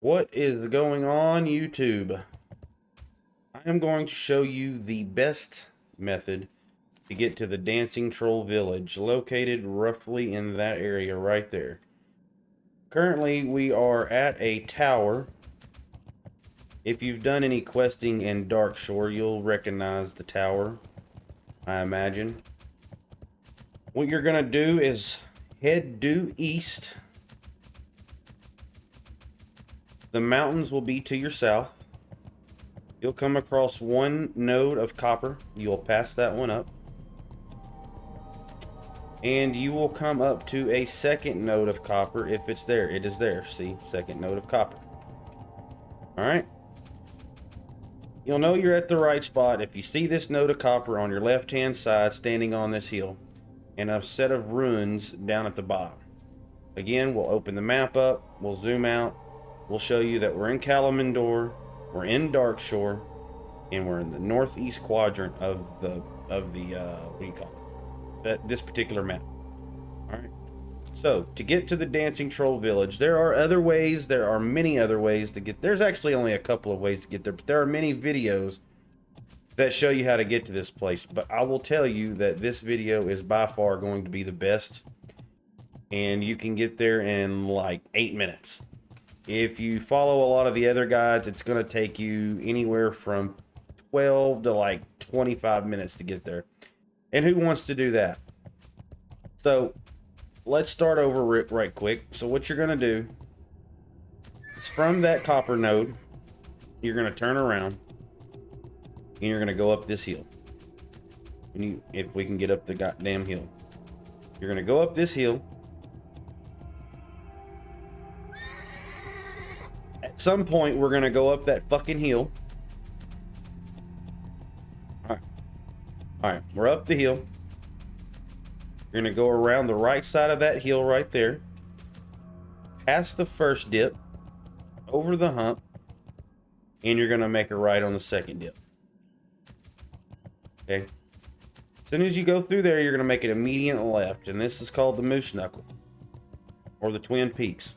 What is going on, YouTube? I am going to show you the best method to get to the Dancing Troll Village, located roughly in that area right there. Currently, we are at a tower. If you've done any questing in Darkshore, you'll recognize the tower, I imagine. What you're going to do is head due east. The mountains will be to your south. You'll come across one node of copper. You'll pass that one up. And you will come up to a second node of copper if it's there. It is there. See? Second node of copper. Alright. You'll know you're at the right spot if you see this node of copper on your left-hand side standing on this hill and a set of ruins down at the bottom. Again, we'll open the map up. We'll zoom out. We'll show you that we're in Kalimdor, we're in Darkshore, and we're in the northeast quadrant of the what do you call it? This particular map. All right. So to get to the Dancing Troll Village, there are other ways. There are many other ways to get. There's actually only a couple of ways to get there, but there are many videos that show you how to get to this place. But I will tell you that this video is by far going to be the best, and you can get there in like 8 minutes. If you follow a lot of the other guides, it's going to take you anywhere from 12 to like 25 minutes to get there. And who wants to do that? So let's start over right quick. So what you're going to do is from that copper node, you're going to turn around and you're going to go up this hill. And if we can get up the goddamn hill, you're going to go up this hill. At some point, we're going to go up that fucking hill. Alright, we're up the hill. You're going to go around the right side of that hill right there. Past the first dip. Over the hump. And you're going to make a right on the second dip. Okay. As soon as you go through there, you're going to make an immediate left. And this is called the Moose Knuckle. Or the Twin Peaks.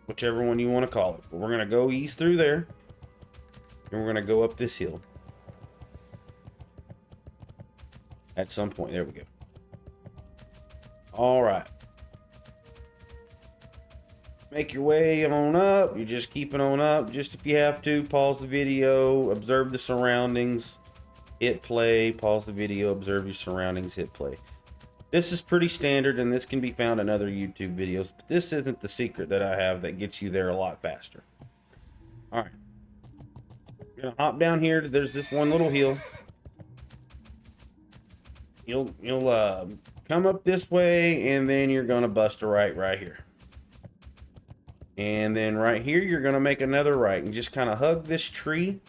Whichever one you want to call it. But we're going to go east through there. And we're going to go up this hill. At some point. There we go. Alright. Make your way on up. You're just keeping on up. Just if you have to, pause the video. Observe the surroundings. Hit play. Pause the video. Observe your surroundings. Hit play. This is pretty standard, and this can be found in other YouTube videos, but this isn't the secret that I have that gets you there a lot faster. Alright. You're going to hop down here. There's this one little hill. You'll come up this way, and then you're going to bust a right here. And then right here, you're going to make another right, and just kind of hug this tree.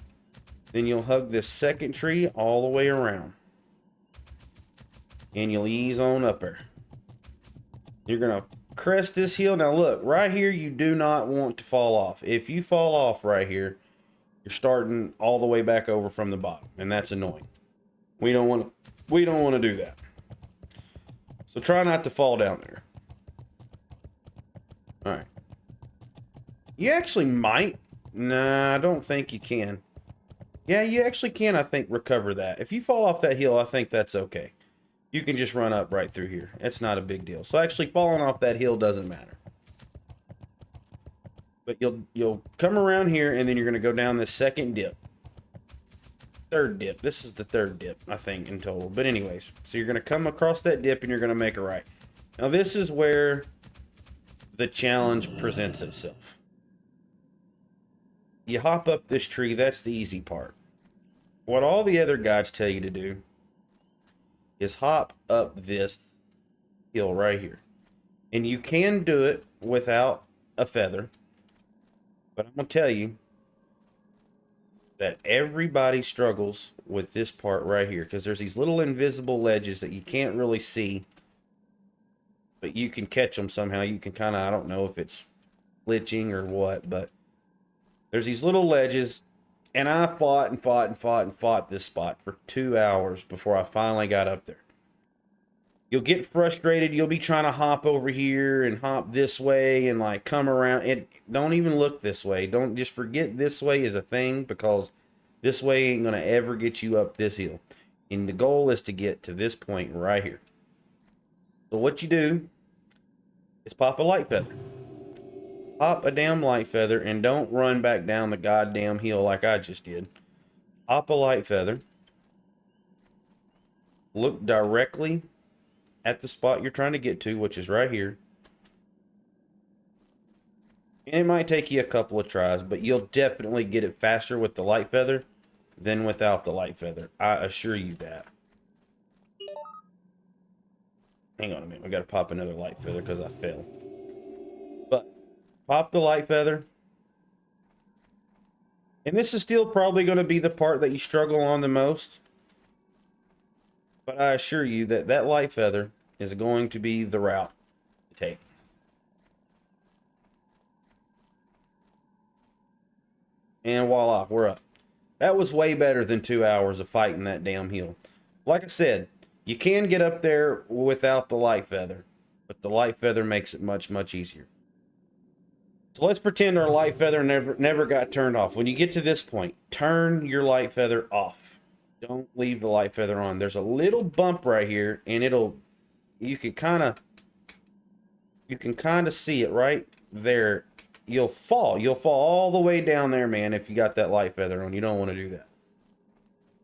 Then you'll hug this second tree all the way around. And you'll ease on up there. You're going to crest this hill. Now look, right here, you do not want to fall off. If you fall off right here, you're starting all the way back over from the bottom. And that's annoying. We don't want to do that. So try not to fall down there. Alright. You actually might. Nah, I don't think you can. Yeah, you actually can, I think, recover that. If you fall off that hill, I think that's okay. You can just run up right through here. It's not a big deal. So actually falling off that hill doesn't matter. But you'll come around here, and then you're going to go down this second dip. Third dip. This is the third dip, I think, in total. But anyways, so you're going to come across that dip, and you're going to make a right. Now this is where the challenge presents itself. You hop up this tree. That's the easy part. What all the other guides tell you to do is hop up this hill right here. And you can do it without a feather. But I'm going to tell you that everybody struggles with this part right here. Because there's these little invisible ledges that you can't really see. But you can catch them somehow. You can kind of, I don't know if it's glitching or what. But there's these little ledges. And I fought and fought and fought and fought this spot for 2 hours before I finally got up there. You'll get frustrated. You'll be trying to hop over here and hop this way and like come around. And don't even look this way. Don't just forget this way is a thing, because this way ain't going to ever get you up this hill. And the goal is to get to this point right here. So what you do is pop a light feather. Pop a damn light feather and don't run back down the goddamn hill like I just did. Pop a light feather. Look directly at the spot you're trying to get to, which is right here. And it might take you a couple of tries, but you'll definitely get it faster with the light feather than without the light feather. I assure you that. Hang on a minute. We got to pop another light feather because I fell. But pop the light feather. And this is still probably going to be the part that you struggle on the most. But I assure you that that light feather is going to be the route to take. And voila, we're up. That was way better than 2 hours of fighting that damn hill. Like I said, you can get up there without the light feather, but the light feather makes it much, much easier. So let's pretend our light feather never got turned off. When you get to this point, turn your light feather off. Don't leave the light feather on. There's a little bump right here, and you can kind of see it right there. You'll fall all the way down there, man, if you got that light feather on. You don't want to do that.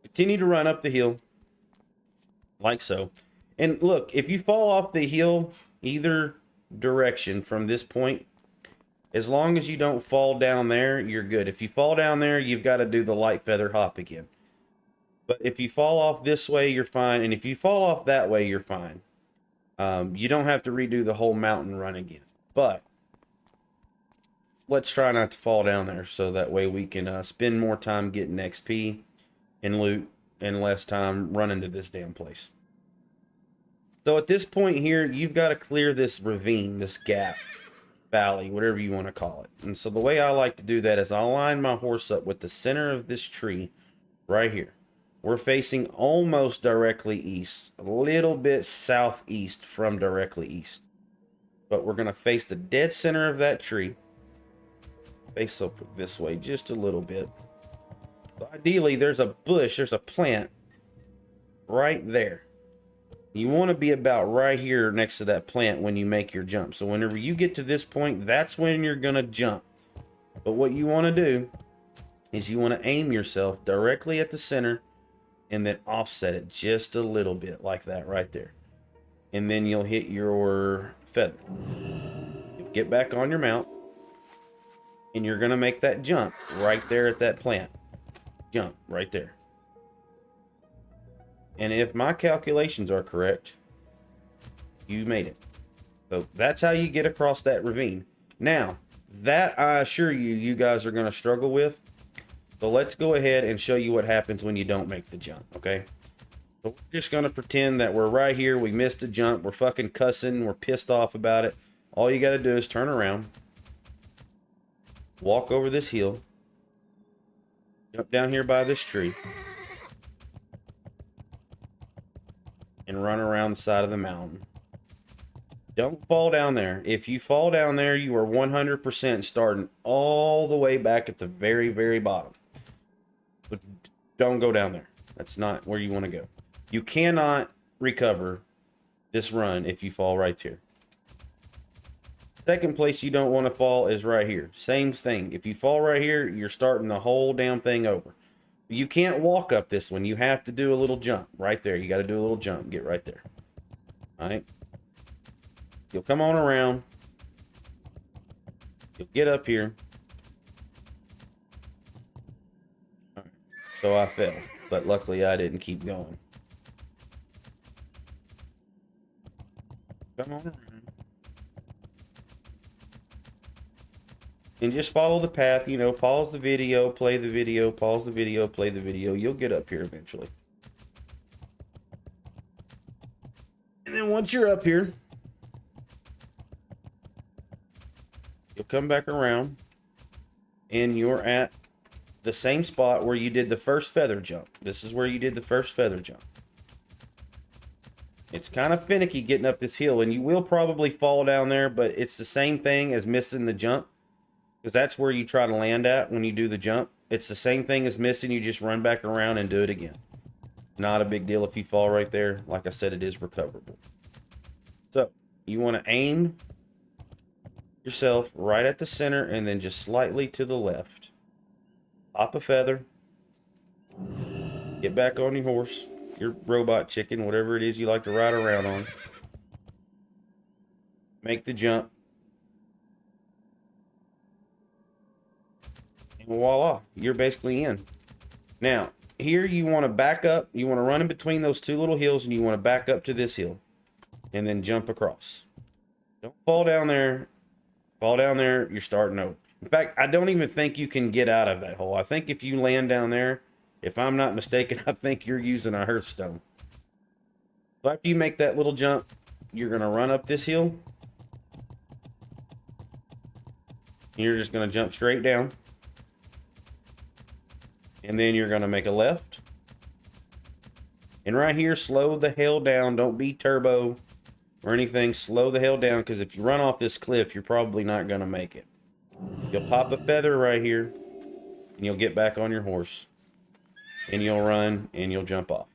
Continue to run up the hill like so. And look, if you fall off the hill either direction from this point, as long as you don't fall down there, you're good. If you fall down there, you've got to do the light feather hop again. But if you fall off this way, you're fine. And if you fall off that way, you're fine. You don't have to redo the whole mountain run again. But let's try not to fall down there, so that way we can spend more time getting XP and loot and less time running to this damn place. So at this point here, you've got to clear this ravine, this gap, valley, whatever you want to call it. And so the way I like to do that is I'll line my horse up with the center of this tree right here. We're facing almost directly east, a little bit southeast from directly east. But we're going to face the dead center of that tree. Face up this way just a little bit. So ideally, there's a bush, there's a plant right there. You want to be about right here next to that plant when you make your jump. So whenever you get to this point, that's when you're going to jump. But what you want to do is you want to aim yourself directly at the center and then offset it just a little bit like that right there. And then you'll hit your feather. You'll get back on your mount. And you're going to make that jump right there at that plant. Jump right there. And if my calculations are correct, you made it. So that's how you get across that ravine. Now, that I assure you, you guys are going to struggle with. So let's go ahead and show you what happens when you don't make the jump, okay? So we're just going to pretend that we're right here. We missed a jump. We're fucking cussing. We're pissed off about it. All you got to do is turn around. Walk over this hill. Jump down here by this tree. And run around the side of the mountain. Don't fall down there. If you fall down there, you are 100% starting all the way back at the very, very bottom. But don't go down there. That's not where you want to go. You cannot recover this run if you fall right here. Second place you don't want to fall is right here. Same thing. If you fall right here, you're starting the whole damn thing over. You can't walk up this one. You have to do a little jump right there. You got to do a little jump. Get right there. All right. You'll come on around. You'll get up here. All right. So I fell, but luckily I didn't keep going. Come on around. And just follow the path, you know, pause the video, play the video, pause the video, play the video. You'll get up here eventually. And then once you're up here, you'll come back around and you're at the same spot where you did the first feather jump. This is where you did the first feather jump. It's kind of finicky getting up this hill, and you will probably fall down there, but it's the same thing as missing the jump, because that's where you try to land at when you do the jump. It's the same thing as missing. You just run back around and do it again. Not a big deal if you fall right there. Like I said, it is recoverable. So you want to aim yourself right at the center and then just slightly to the left. Pop a feather. Get back on your horse, your robot chicken, whatever it is you like to ride around on. Make the jump. And voila, you're basically in. Now, here you want to back up. You want to run in between those two little hills, and you want to back up to this hill. And then jump across. Don't fall down there. Fall down there, you're starting over. In fact, I don't even think you can get out of that hole. I think if you land down there, if I'm not mistaken, I think you're using a hearthstone. So after you make that little jump, you're going to run up this hill. You're just going to jump straight down. And then you're going to make a left. And right here, slow the hell down. Don't be turbo or anything. Slow the hell down, because if you run off this cliff, you're probably not going to make it. You'll pop a feather right here, and you'll get back on your horse. And you'll run, and you'll jump off.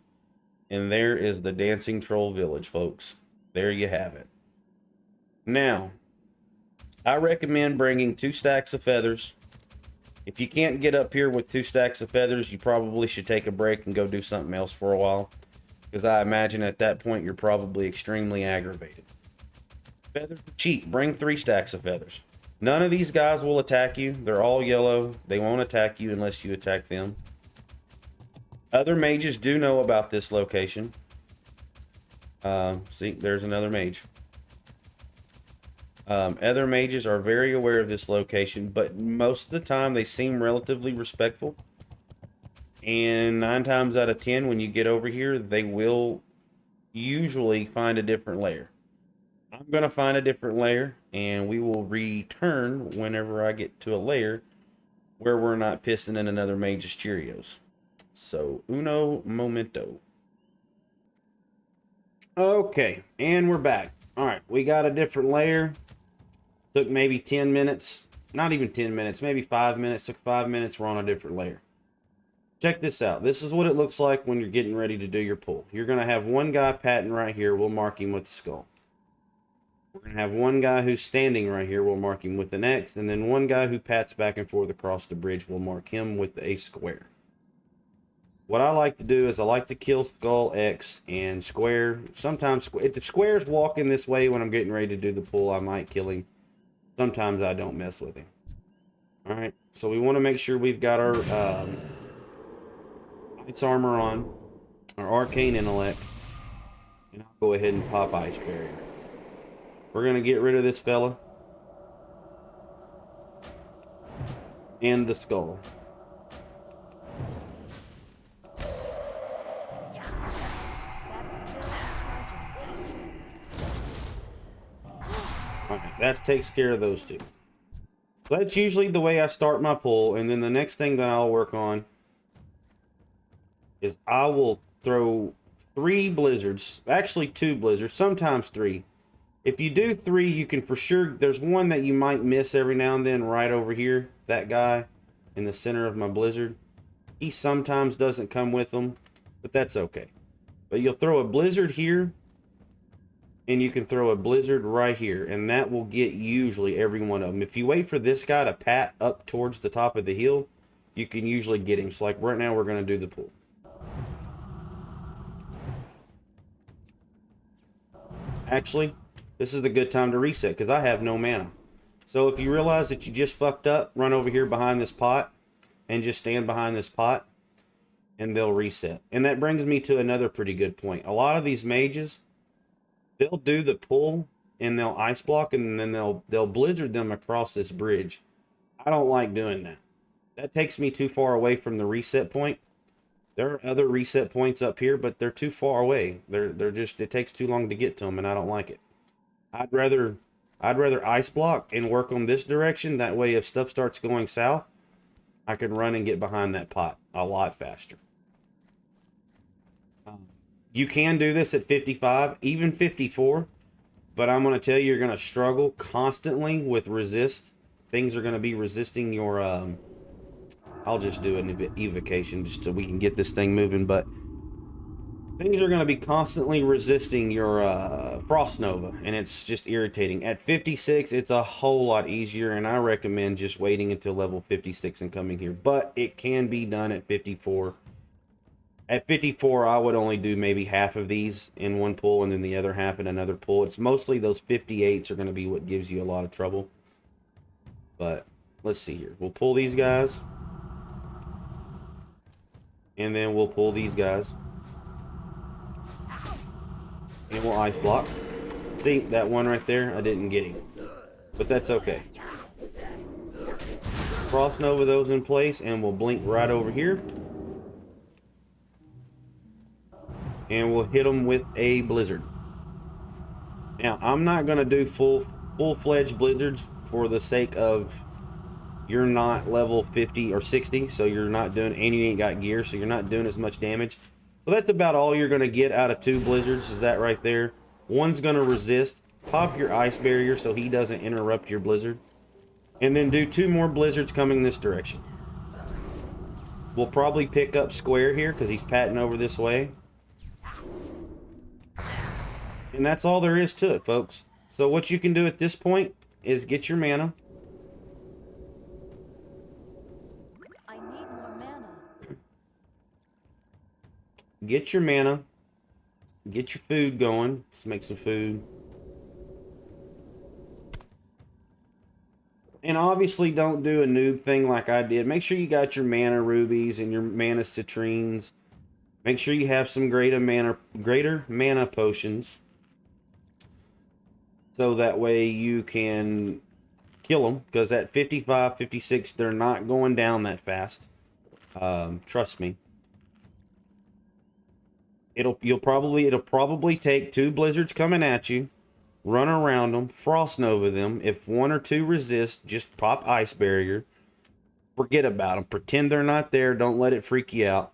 And there is the Dancing Troll Village, folks. There you have it. Now, I recommend bringing 2 stacks of feathers. If you can't get up here with 2 stacks of feathers, you probably should take a break and go do something else for a while. Because I imagine at that point, you're probably extremely aggravated. Feathers are cheap. Bring 3 stacks of feathers. None of these guys will attack you. They're all yellow. They won't attack you unless you attack them. Other mages do know about this location. See, there's another mage. Other mages are very aware of this location, but most of the time they seem relatively respectful. And 9 times out of 10, when you get over here, they will usually find a different layer. I'm going to find a different layer, and we will return whenever I get to a layer where we're not pissing in another mage's Cheerios. So, uno momento. Okay, and we're back. Alright, we got a different layer. Took maybe 10 minutes. Not even 10 minutes, maybe 5 minutes. Took 5 minutes, we're on a different layer. Check this out. This is what it looks like when you're getting ready to do your pull. You're going to have one guy patting right here. We'll mark him with the skull. We're going to have one guy who's standing right here. We'll mark him with an X. And then one guy who pats back and forth across the bridge. We'll mark him with a square. What I like to do is I like to kill skull, X, and square. Sometimes, if the square's walking this way when I'm getting ready to do the pull, I might kill him. Sometimes I don't mess with him. Alright, so we want to make sure we've got our Knight's Armor on, our Arcane Intellect, and I'll go ahead and pop Ice Barrier. We're going to get rid of this fella. And the skull. Alright, that takes care of those two. So that's usually the way I start my pull, and then the next thing that I'll work on is I will throw 3 blizzards, actually 2 blizzards, sometimes 3. If you do 3, you can for sure, there's one that you might miss every now and then right over here, that guy in the center of my blizzard. He sometimes doesn't come with them, but that's okay. But you'll throw a blizzard here, and you can throw a blizzard right here, and that will get usually every one of them. If you wait for this guy to pat up towards the top of the hill, you can usually get him. So like right now, we're going to do the pull. Actually, this is a good time to reset because I have no mana. So if you realize that you just fucked up, run over here behind this pot and just stand behind this pot and they'll reset. And that brings me to another pretty good point. A lot of these mages, they'll do the pull and they'll ice block and then they'll blizzard them across this bridge. I don't like doing that. That takes me too far away from the reset point. There are other reset points up here, but they're too far away. They're just, it takes too long to get to them, and I don't like it. I'd rather ice block and work on this direction. That way, if stuff starts going south, I can run and get behind that pot a lot faster. You can do this at 55, even 54, but I'm going to tell you, you're going to struggle constantly with resist. Things are going to be resisting your, I'll just do an evocation just so we can get this thing moving, but things are going to be constantly resisting your Frost Nova, and it's just irritating. At 56, it's a whole lot easier, and I recommend just waiting until level 56 and coming here, but it can be done at 54. At 54, I would only do maybe half of these in one pull and then the other half in another pull. It's mostly those 58s are going to be what gives you a lot of trouble. But let's see here. We'll pull these guys. And then we'll pull these guys. And we'll ice block. See, that one right there, I didn't get him. But that's okay. Frost Nova those in place, and we'll blink right over here. And we'll hit them with a blizzard. Now, I'm not going to do full-fledged blizzards for the sake of you're not level 50 or 60, so you're not doing, and you ain't got gear, so you're not doing as much damage. So that's about all you're going to get out of 2 blizzards, is that right there. One's going to resist. Pop your ice barrier so he doesn't interrupt your blizzard. And then do 2 more blizzards coming this direction. We'll probably pick up square here because he's patting over this way. And that's all there is to it, folks. So what you can do at this point is get your mana. I need more mana. Get your mana. Get your food going. Let's make some food. And obviously don't do a noob thing like I did. Make sure you got your mana rubies and your mana citrines. Make sure you have some greater mana potions. So that way you can kill them. Because at 55, 56, they're not going down that fast. Trust me. It'll probably take 2 blizzards coming at you. Run around them. Frost Nova them. If 1 or 2 resist, just pop ice barrier. Forget about them. Pretend they're not there. Don't let it freak you out.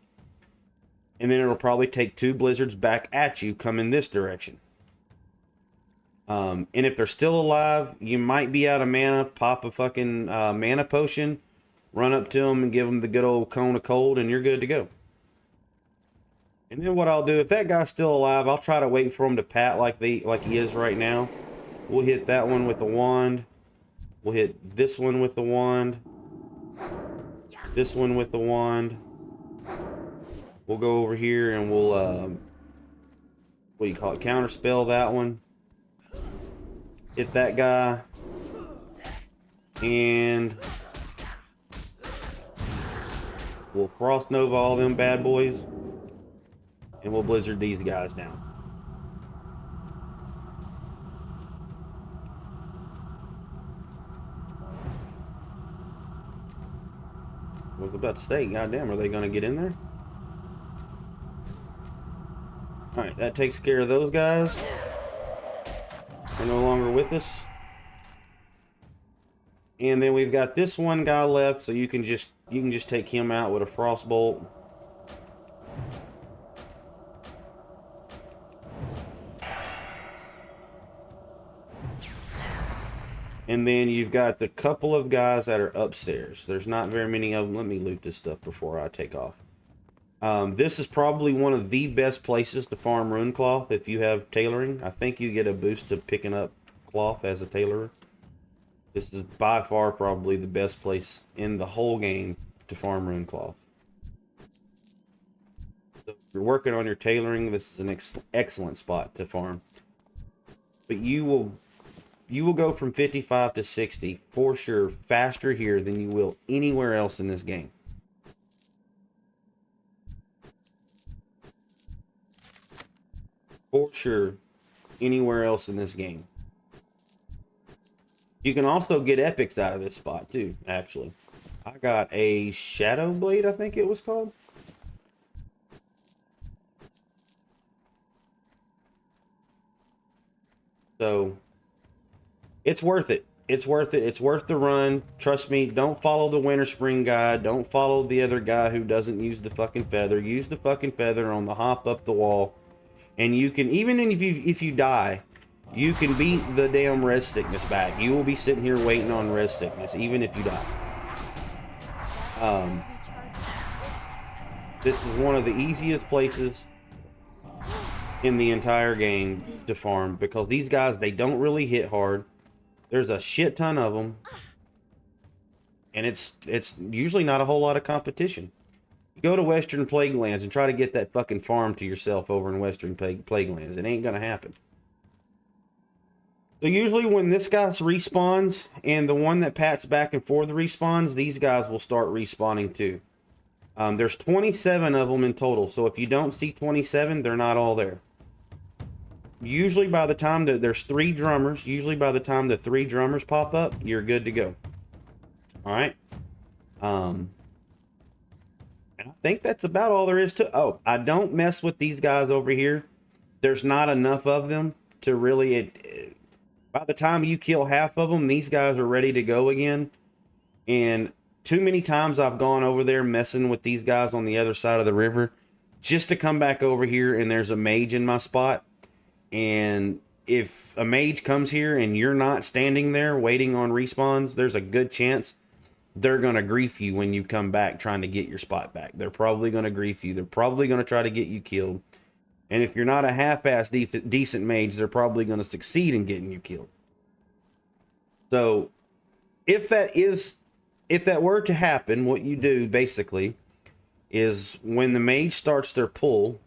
And then it'll probably take 2 blizzards back at you coming this direction. And if they're still alive, you might be out of mana. Pop a fucking mana potion. Run up to them and give them the good old cone of cold, and you're good to go. And then what I'll do, if that guy's still alive, I'll try to wait for him to pat like he is right now. We'll hit that one with the wand. We'll hit this one with the wand. This one with the wand. We'll go over here and we'll, what do you call it? Counterspell that one. Hit that guy. And we'll Frost Nova all them bad boys. And we'll blizzard these guys down. I was about to say, goddamn, are they going to get in there? Alright, that takes care of those guys. They're no longer with us. And then we've got this one guy left, so you can just take him out with a frostbolt. And then you've got the couple of guys that are upstairs. There's not very many of them. Let me loot this stuff before I take off. This is probably one of the best places to farm rune cloth if you have tailoring. I think you get a boost to picking up cloth as a tailorer. This is by far probably the best place in the whole game to farm rune cloth. So if you're working on your tailoring, this is an excellent spot to farm. But you will go from 55 to 60 for sure faster here than you will anywhere else in this game. For sure anywhere else in this game. You can also get epics out of this spot too, actually. I got a Shadow Blade, I think it was called. So it's worth it. It's worth it. It's worth the run. Trust me, don't follow the Winter Spring guy. Don't follow the other guy who doesn't use the fucking feather. Use the fucking feather on the hop up the wall. And you can, even if you die, you can beat the damn res sickness back. You will be sitting here waiting on res sickness, even if you die. This is one of the easiest places in the entire game to farm, because these guys, they don't really hit hard. There's a shit ton of them, and it's usually not a whole lot of competition. You go to Western Plaguelands and try to get that fucking farm to yourself over in Western Plaguelands. It ain't gonna happen. So usually when this guy respawns and the one that pats back and forth respawns, these guys will start respawning too. There's 27 of them in total, so if you don't see 27, they're not all there. Usually by the time that there's 3 drummers, usually by the time the 3 drummers pop up, you're good to go. Alright. And I think that's about all there is to... Oh, I don't mess with these guys over here. There's not enough of them to really... by the time you kill half of them, these guys are ready to go again. And too many times I've gone over there messing with these guys on the other side of the river just to come back over here and there's a mage in my spot. And if a mage comes here and you're not standing there waiting on respawns, there's a good chance they're going to grief you when you come back trying to get your spot back. They're probably going to grief you. They're probably going to try to get you killed. And if you're not a half-ass decent mage, they're probably going to succeed in getting you killed. So if that were to happen, what you do basically is when the mage starts their pull,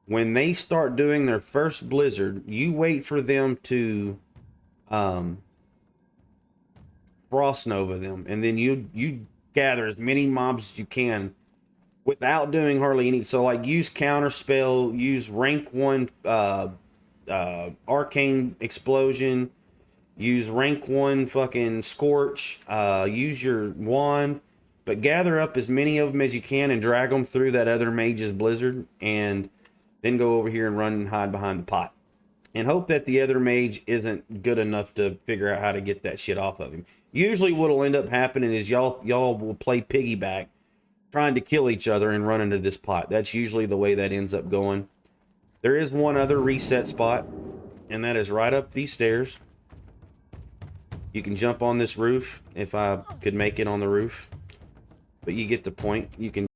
when they start doing their first blizzard, you wait for them to frost nova them, and then you gather as many mobs as you can without doing hardly any. So like use counter spell, use rank 1 arcane explosion, use rank 1 fucking scorch, use your wand, but gather up as many of them as you can and drag them through that other mage's blizzard, and then go over here and run and hide behind the pot. And hope that the other mage isn't good enough to figure out how to get that shit off of him. Usually what'll end up happening is y'all will play piggyback, trying to kill each other and run into this pot. That's usually the way that ends up going. There is one other reset spot, and that is right up these stairs. You can jump on this roof, if I could make it on the roof. But you get the point. You can